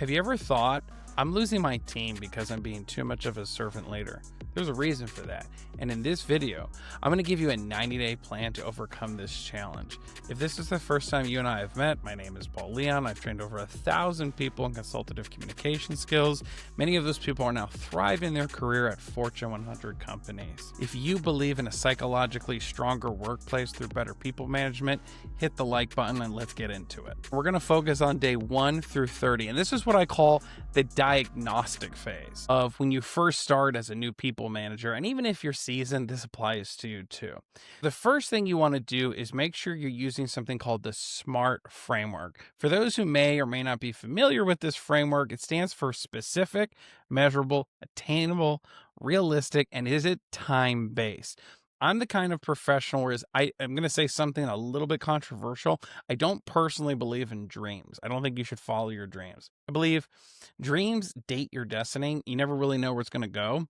Have you ever thought, I'm losing my team because I'm being too much of a servant leader? There's a reason for that. And in this video, I'm going to give you a 90-day plan to overcome this challenge. If this is the first time you and I have met, my name is Paul Leon. I've trained over 1,000 people in consultative communication skills. Many of those people are now thriving in their career at Fortune 100 companies. If you believe in a psychologically stronger workplace through better people management, hit the like button and let's get into it. We're going to focus on day 1 through 30. And this is what I call the diagnostic phase of when you first start as a new people manager. And even if you're seasoned, this applies to you too. The first thing you want to do is make sure you're using something called the SMART framework. For those who may or may not be familiar with this framework, it stands for specific, measurable, attainable, realistic, and is it time-based? I'm the kind of professional where I'm going to say something a little bit controversial. I don't personally believe in dreams. I don't think you should follow your dreams. I believe dreams date your destiny. You never really know where it's going to go,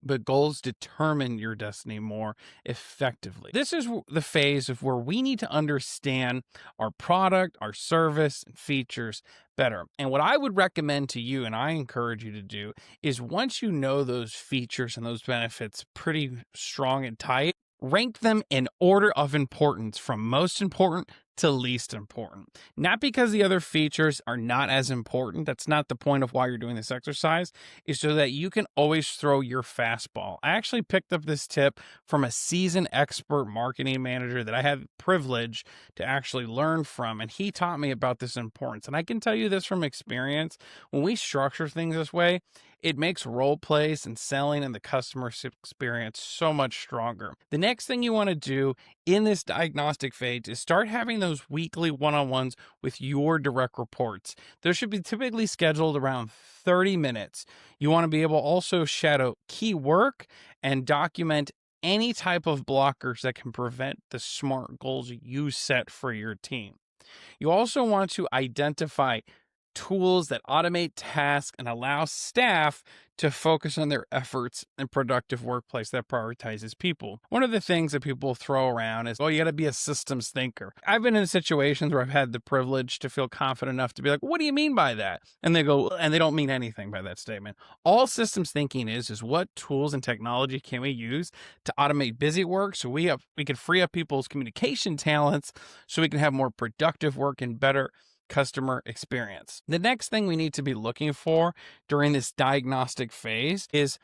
but goals determine your destiny more effectively. This is the phase of where we need to understand our product, our service, and features better. And what I would recommend to you, and I encourage you to do, is once you know those features and those benefits pretty strong and tight, rank them in order of importance from most important to least important. Not because the other features are not as important. That's not the point of why you're doing this exercise, is so that you can always throw your fastball. I actually picked up this tip from a seasoned expert marketing manager that I had the privilege to actually learn from, and he taught me about this importance. And I can tell you this from experience, when we structure things this way, it makes role plays and selling and the customer experience so much stronger. The next thing you want to do in this diagnostic phase is start having those weekly one-on-ones with your direct reports. Those should be typically scheduled around 30 minutes. You want to be able to also shadow key work and document any type of blockers that can prevent the SMART goals you set for your team. You also want to identify tools that automate tasks and allow staff to focus on their efforts in productive workplace that prioritizes people. One of the things that people throw around is, oh, you got to be a systems thinker. I've been in situations where I've had the privilege to feel confident enough to be like, what do you mean by that? And they go, and they don't mean anything by that statement. All systems thinking is what tools and technology can we use to automate busy work so we can free up people's communication talents so we can have more productive work and better customer experience. The next thing we need to be looking for during this diagnostic phase is,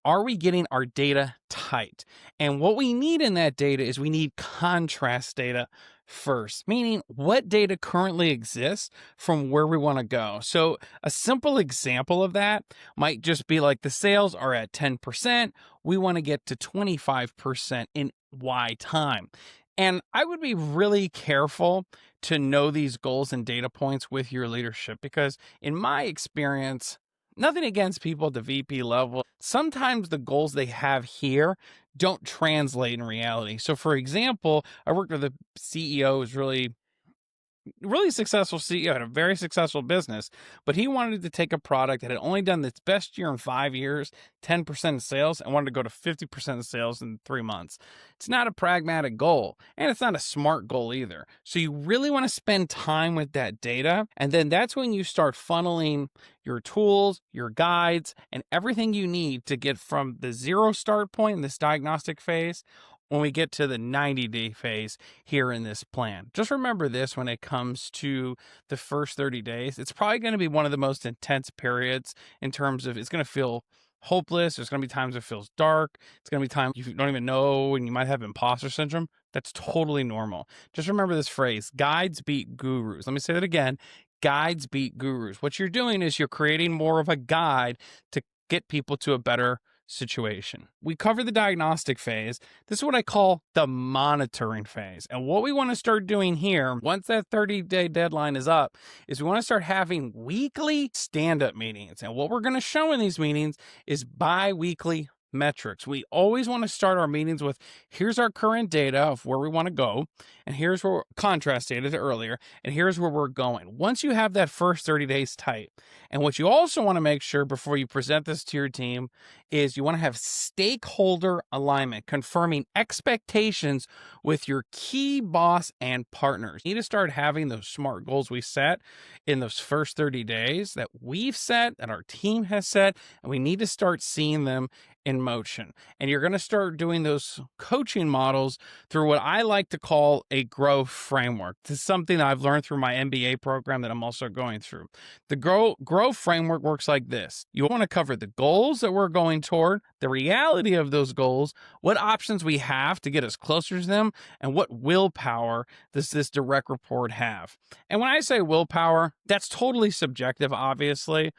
are we getting our data tight? And what we need in that data is we need contrast data first, meaning what data currently exists from where we want to go. So a simple example of that might just be like the sales are at 10%. We want to get to 25% in Y time. And I would be really careful to know these goals and data points with your leadership, because in my experience, nothing against people at the VP level, sometimes the goals they have here don't translate in reality. So for example, I worked with a CEO who's really successful CEO, had a very successful business, but he wanted to take a product that had only done its best year in 5 years, 10% of sales, and wanted to go to 50% of sales in 3 months. It's not a pragmatic goal, and it's not a smart goal either. So you really want to spend time with that data, and then that's when you start funneling your tools, your guides, and everything you need to get from the zero start point in this diagnostic phase when we get to the 90-day phase here in this plan. Just remember this when it comes to the first 30 days. It's probably going to be one of the most intense periods in terms of it's going to feel hopeless. There's going to be times it feels dark. It's going to be times you don't even know, and you might have imposter syndrome. That's totally normal. Just remember this phrase, guides beat gurus. Let me say that again. Guides beat gurus. What you're doing is you're creating more of a guide to get people to a better situation. We covered the diagnostic phase. This is what I call the monitoring phase. And what we want to start doing here, once that 30-day deadline is up, is we want to start having weekly stand-up meetings. And what we're going to show in these meetings is bi-weekly metrics. We always want to start our meetings with here's our current data of where we want to go, and here's where contrast data to earlier, and here's where we're going. Once you have that first 30 days tight, and what you also want to make sure before you present this to your team is you want to have stakeholder alignment, confirming expectations with your key boss and partners. You need to start having those SMART goals we set in those first 30 days that we've set, that our team has set, and we need to start seeing them in motion. And you're going to start doing those coaching models through what I like to call a growth framework. This is something that I've learned through my MBA program that I'm also going through. The growth framework works like this. You want to cover the goals that we're going toward, the reality of those goals, what options we have to get us closer to them, and what willpower does this direct report have. And when I say willpower, that's totally subjective, obviously,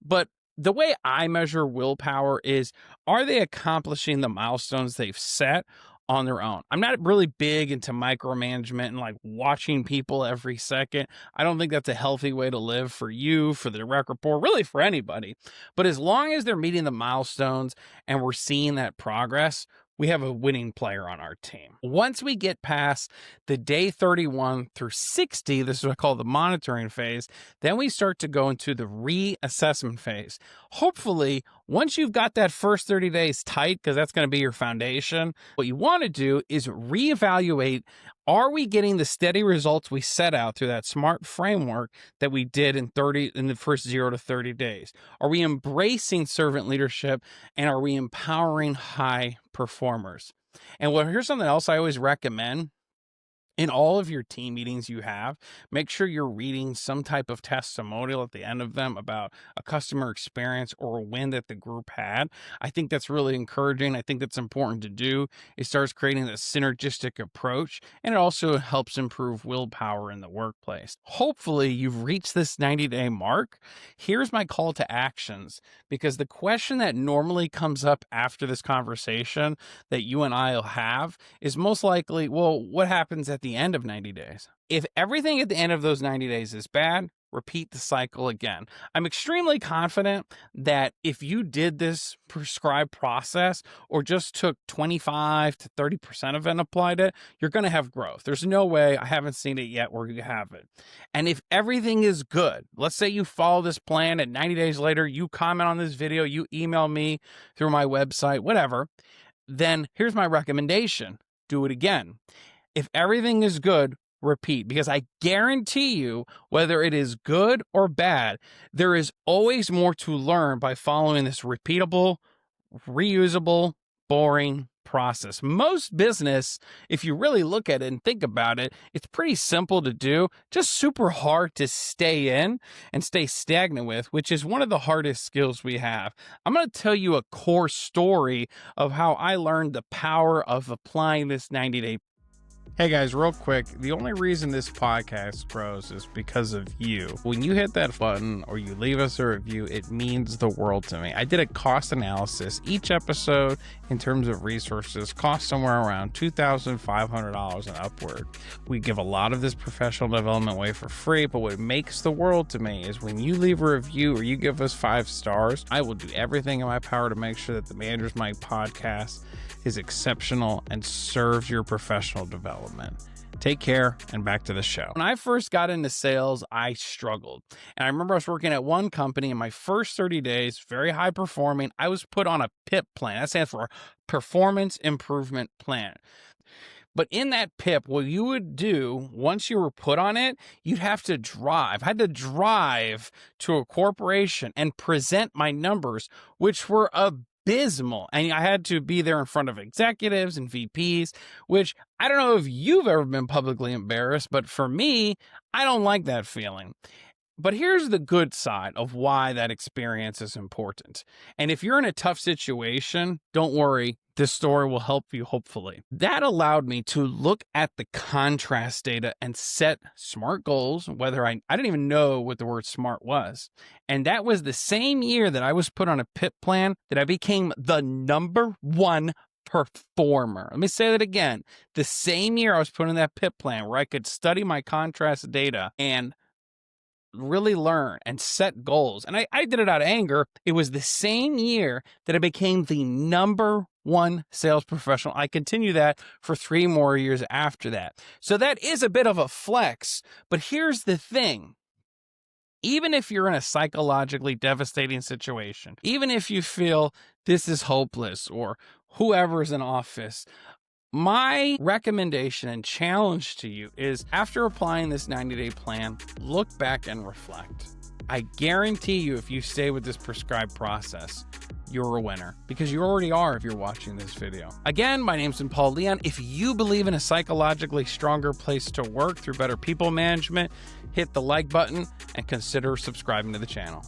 but the way I measure willpower is, are they accomplishing the milestones they've set on their own? I'm not really big into micromanagement and like watching people every second. I don't think that's a healthy way to live for you, for the direct report, really for anybody. But as long as they're meeting the milestones and we're seeing that progress, we have a winning player on our team. Once we get past the day 31 through 60, this is what I call the monitoring phase, then we start to go into the reassessment phase. Hopefully, once you've got that first 30 days tight, because that's going to be your foundation, what you want to do is reevaluate, are we getting the steady results we set out through that SMART framework that we did in the first 0 to 30 days? Are we embracing servant leadership, and are we empowering high performers? And here's something else I always recommend. In all of your team meetings you have, make sure you're reading some type of testimonial at the end of them about a customer experience or a win that the group had. I think that's really encouraging. I think that's important to do. It starts creating a synergistic approach, and it also helps improve willpower in the workplace. Hopefully, you've reached this 90-day mark. Here's my call to actions, because the question that normally comes up after this conversation that you and I will have is most likely, well, what happens at the end of 90 days? If everything at the end of those 90 days is bad, repeat the cycle again. I'm extremely confident that if you did this prescribed process or just took 25 to 30% of it and applied it, you're going to have growth. There's no way, I haven't seen it yet, where you have it. And if everything is good, let's say you follow this plan and 90 days later, you comment on this video, you email me through my website, whatever, then here's my recommendation. Do it again. If everything is good, repeat, because I guarantee you, whether it is good or bad, there is always more to learn by following this repeatable, reusable, boring process. Most business, if you really look at it and think about it, it's pretty simple to do, just super hard to stay in and stay stagnant with, which is one of the hardest skills we have. I'm going to tell you a core story of how I learned the power of applying this 90-day. Hey guys, real quick, the only reason this podcast grows is because of you. When you hit that button or you leave us a review, it means the world to me. I did a cost analysis. Each episode, in terms of resources, costs somewhere around $2,500 and upward. We give a lot of this professional development away for free, but what makes the world to me is when you leave a review or you give us 5 stars, I will do everything in my power to make sure that the Manager's Mic podcast is exceptional and serves your professional development. Take care, and back to the show. When I first got into sales, I struggled. And I remember I was working at one company in my first 30 days, very high performing. I was put on a PIP plan. That stands for Performance Improvement Plan. But in that PIP, what you would do once you were put on it, you'd have to drive. I had to drive to a corporation and present my numbers, which were abysmal. And I had to be there in front of executives and VPs, which I don't know if you've ever been publicly embarrassed, but for me, I don't like that feeling. But here's the good side of why that experience is important. And if you're in a tough situation, don't worry. This story will help you, hopefully. That allowed me to look at the contrast data and set SMART goals, whether I didn't even know what the word SMART was. And that was the same year that I was put on a PIP plan that I became the #1 performer. Let me say that again. The same year I was put on that PIP plan where I could study my contrast data and really learn and set goals. And I did it out of anger. It was the same year that I became the #1 sales professional. I continue that for 3 more years after that. So that is a bit of a flex. But here's the thing. Even if you're in a psychologically devastating situation, even if you feel this is hopeless or whoever's in office, my recommendation and challenge to you is, after applying this 90-day plan, look back and reflect. I guarantee you, if you stay with this prescribed process, you're a winner, because you already are if you're watching this video. Again, my name's Paul Leon. If you believe in a psychologically stronger place to work through better people management, hit the like button and consider subscribing to the channel.